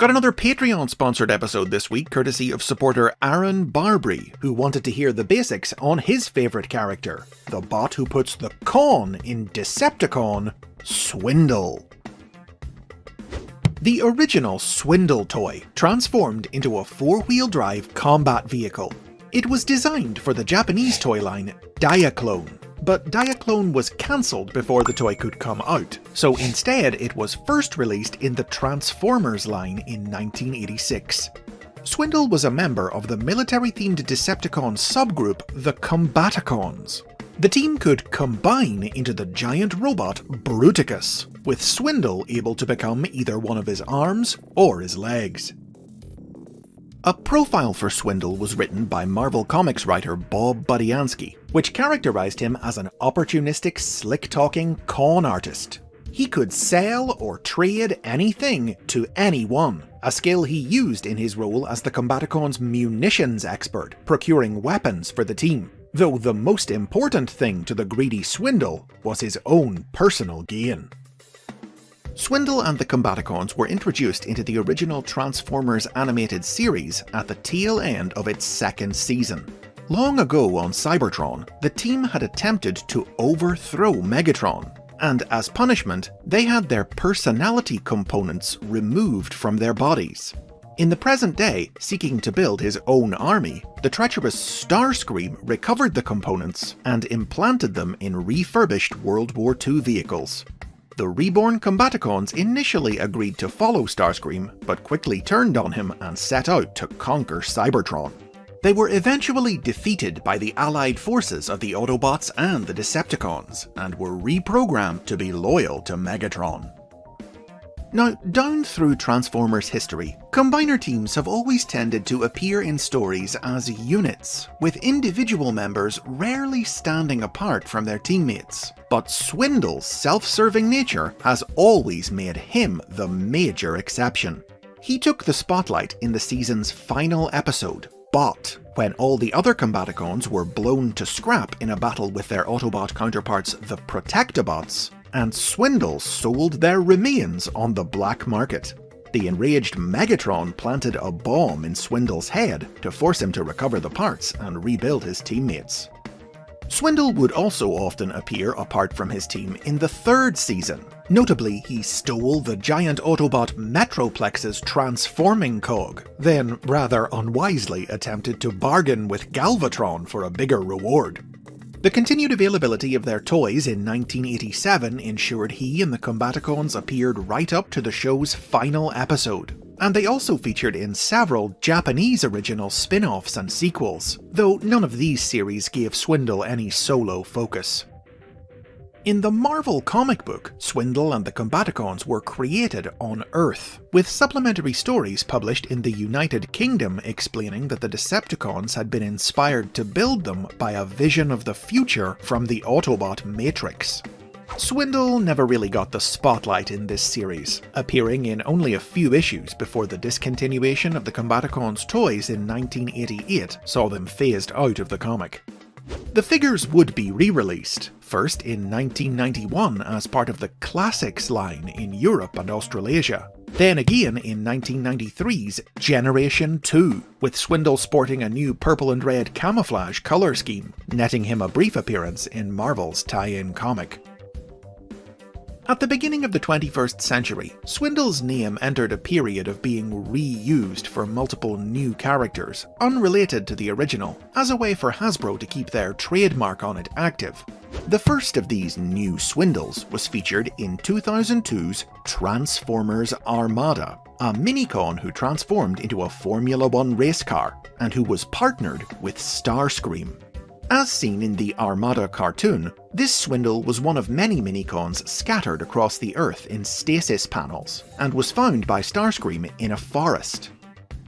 Got another Patreon-sponsored episode this week, courtesy of supporter Aaron Barbary, who wanted to hear the basics on his favourite character, the bot who puts the con in Decepticon, Swindle. The original Swindle toy transformed into a four-wheel drive combat vehicle. It was designed for the Japanese toy line Diaclone, but Diaclone was cancelled before the toy could come out, so instead it was first released in the Transformers line in 1986. Swindle was a member of the military-themed Decepticon subgroup, the Combaticons. The team could combine into the giant robot Bruticus, with Swindle able to become either one of his arms or his legs. A profile for Swindle was written by Marvel Comics writer Bob Budiansky, which characterized him as an opportunistic, slick-talking con artist. He could sell or trade anything to anyone, a skill he used in his role as the Combaticons' munitions expert, procuring weapons for the team, though the most important thing to the greedy Swindle was his own personal gain. Swindle and the Combaticons were introduced into the original Transformers animated series at the tail end of its second season. Long ago on Cybertron, the team had attempted to overthrow Megatron, and as punishment, they had their personality components removed from their bodies. In the present day, seeking to build his own army, the treacherous Starscream recovered the components and implanted them in refurbished World War II vehicles. The reborn Combaticons initially agreed to follow Starscream, but quickly turned on him and set out to conquer Cybertron. They were eventually defeated by the allied forces of the Autobots and the Decepticons, and were reprogrammed to be loyal to Megatron. Now, down through Transformers history, Combiner teams have always tended to appear in stories as units, with individual members rarely standing apart from their teammates. But Swindle's self-serving nature has always made him the major exception. He took the spotlight in the season's final episode, Bot, when all the other Combaticons were blown to scrap in a battle with their Autobot counterparts, the Protectobots, and Swindle sold their remains on the black market. The enraged Megatron planted a bomb in Swindle's head to force him to recover the parts and rebuild his teammates. Swindle would also often appear apart from his team in the third season. Notably, he stole the giant Autobot Metroplex's transforming cog, then rather unwisely attempted to bargain with Galvatron for a bigger reward. The continued availability of their toys in 1987 ensured he and the Combaticons appeared right up to the show's final episode, and they also featured in several Japanese original spin-offs and sequels, though none of these series gave Swindle any solo focus. In the Marvel comic book, Swindle and the Combaticons were created on Earth, with supplementary stories published in the United Kingdom explaining that the Decepticons had been inspired to build them by a vision of the future from the Autobot Matrix. Swindle never really got the spotlight in this series, appearing in only a few issues before the discontinuation of the Combaticons toys in 1988 saw them phased out of the comic. The figures would be re-released, first in 1991 as part of the Classics line in Europe and Australasia, then again in 1993's Generation 2, with Swindle sporting a new purple and red camouflage colour scheme, netting him a brief appearance in Marvel's tie-in comic. At the beginning of the 21st century, Swindle's name entered a period of being reused for multiple new characters, unrelated to the original, as a way for Hasbro to keep their trademark on it active. The first of these new Swindles was featured in 2002's Transformers Armada, a minicon who transformed into a Formula One race car, and who was partnered with Starscream. As seen in the Armada cartoon, this Swindle was one of many minicons scattered across the Earth in stasis panels, and was found by Starscream in a forest.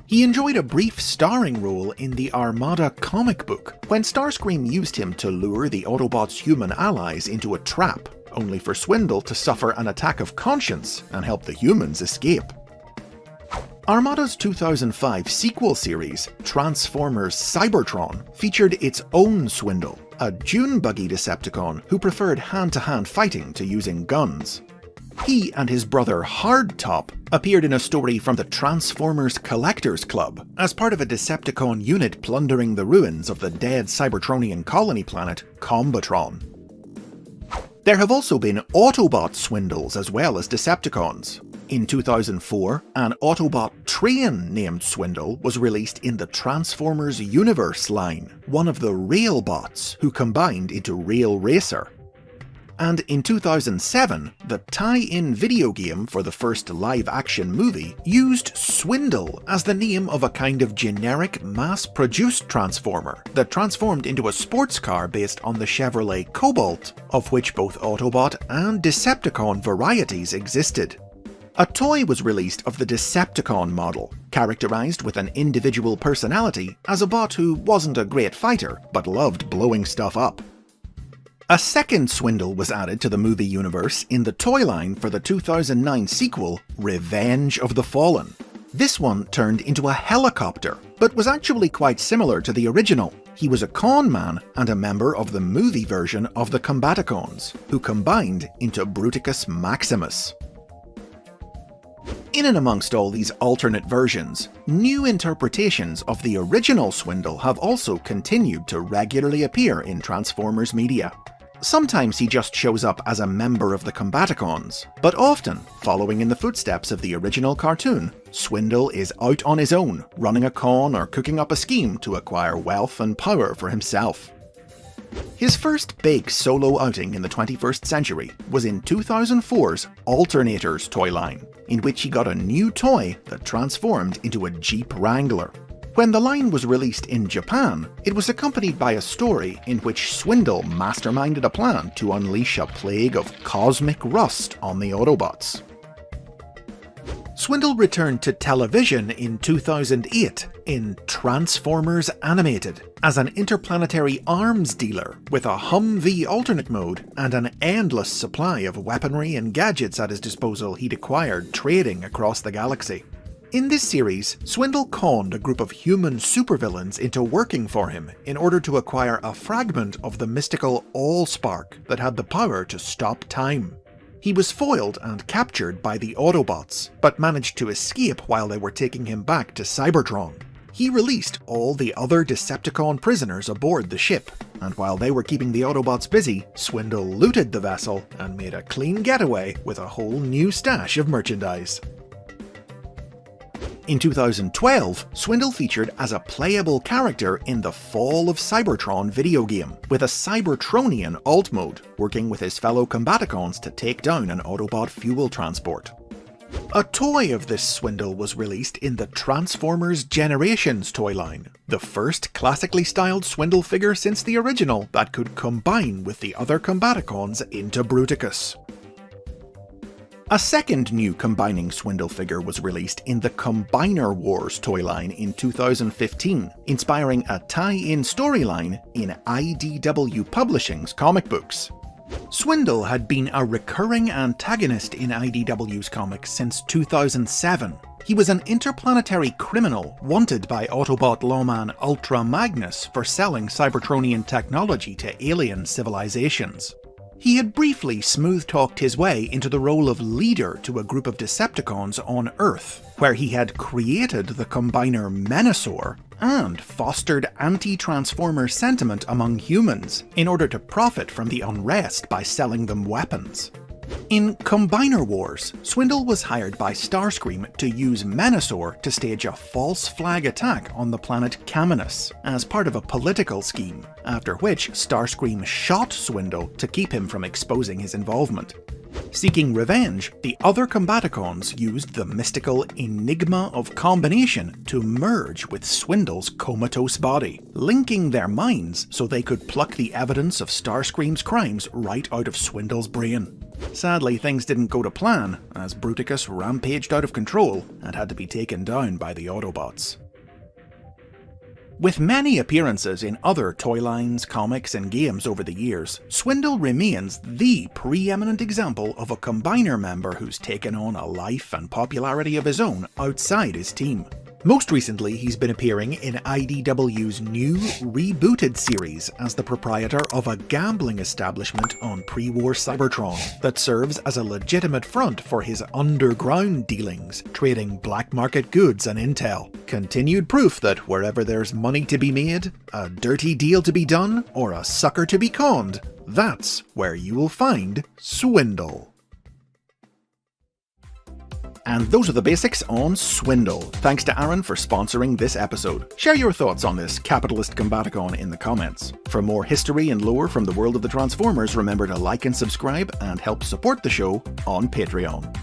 He enjoyed a brief starring role in the Armada comic book, when Starscream used him to lure the Autobots' human allies into a trap, only for Swindle to suffer an attack of conscience and help the humans escape. Armada's 2005 sequel series, Transformers Cybertron, featured its own Swindle, a Dune buggy Decepticon who preferred hand-to-hand fighting to using guns. He and his brother Hardtop appeared in a story from the Transformers Collectors Club as part of a Decepticon unit plundering the ruins of the dead Cybertronian colony planet Combatron. There have also been Autobot swindles as well as Decepticons. In 2004, an Autobot train named Swindle was released in the Transformers Universe line, one of the Railbots who combined into Rail Racer. And in 2007, the tie-in video game for the first live-action movie used Swindle as the name of a kind of generic mass-produced Transformer that transformed into a sports car based on the Chevrolet Cobalt, of which both Autobot and Decepticon varieties existed. A toy was released of the Decepticon model, characterized with an individual personality as a bot who wasn't a great fighter, but loved blowing stuff up. A second Swindle was added to the movie universe in the toy line for the 2009 sequel, Revenge of the Fallen. This one turned into a helicopter, but was actually quite similar to the original. He was a con man and a member of the movie version of the Combaticons, who combined into Bruticus Maximus. In and amongst all these alternate versions, new interpretations of the original Swindle have also continued to regularly appear in Transformers media. Sometimes he just shows up as a member of the Combaticons, but often, following in the footsteps of the original cartoon, Swindle is out on his own, running a con or cooking up a scheme to acquire wealth and power for himself. His first big solo outing in the 21st century was in 2004's Alternators toy line, in which he got a new toy that transformed into a Jeep Wrangler. When the line was released in Japan, it was accompanied by a story in which Swindle masterminded a plan to unleash a plague of cosmic rust on the Autobots. Swindle returned to television in 2008 in Transformers Animated as an interplanetary arms dealer with a Humvee alternate mode and an endless supply of weaponry and gadgets at his disposal he'd acquired trading across the galaxy. In this series, Swindle conned a group of human supervillains into working for him in order to acquire a fragment of the mystical Allspark that had the power to stop time. He was foiled and captured by the Autobots, but managed to escape while they were taking him back to Cybertron. He released all the other Decepticon prisoners aboard the ship, and while they were keeping the Autobots busy, Swindle looted the vessel and made a clean getaway with a whole new stash of merchandise. In 2012, Swindle featured as a playable character in the Fall of Cybertron video game, with a Cybertronian alt mode, working with his fellow Combaticons to take down an Autobot fuel transport. A toy of this Swindle was released in the Transformers Generations toy line, the first classically styled Swindle figure since the original that could combine with the other Combaticons into Bruticus. A second new combining Swindle figure was released in the Combiner Wars toy line in 2015, inspiring a tie-in storyline in IDW Publishing's comic books. Swindle had been a recurring antagonist in IDW's comics since 2007. He was an interplanetary criminal wanted by Autobot lawman Ultra Magnus for selling Cybertronian technology to alien civilizations. He had briefly smooth-talked his way into the role of leader to a group of Decepticons on Earth, where he had created the Combiner Menasor and fostered anti-Transformer sentiment among humans in order to profit from the unrest by selling them weapons. In Combiner Wars, Swindle was hired by Starscream to use Menasor to stage a false flag attack on the planet Caminus as part of a political scheme, after which Starscream shot Swindle to keep him from exposing his involvement. Seeking revenge, the other Combaticons used the mystical Enigma of Combination to merge with Swindle's comatose body, linking their minds so they could pluck the evidence of Starscream's crimes right out of Swindle's brain. Sadly, things didn't go to plan, as Bruticus rampaged out of control and had to be taken down by the Autobots. With many appearances in other toy lines, comics and games over the years, Swindle remains the preeminent example of a Combiner member who's taken on a life and popularity of his own outside his team. Most recently, he's been appearing in IDW's new rebooted series as the proprietor of a gambling establishment on pre-war Cybertron that serves as a legitimate front for his underground dealings, trading black market goods and intel. Continued proof that wherever there's money to be made, a dirty deal to be done, or a sucker to be conned, that's where you will find Swindle. And those are the basics on Swindle. Thanks to Aaron for sponsoring this episode. Share your thoughts on this capitalist combaticon in the comments. For more history and lore from the world of the Transformers, remember to like and subscribe and help support the show on Patreon.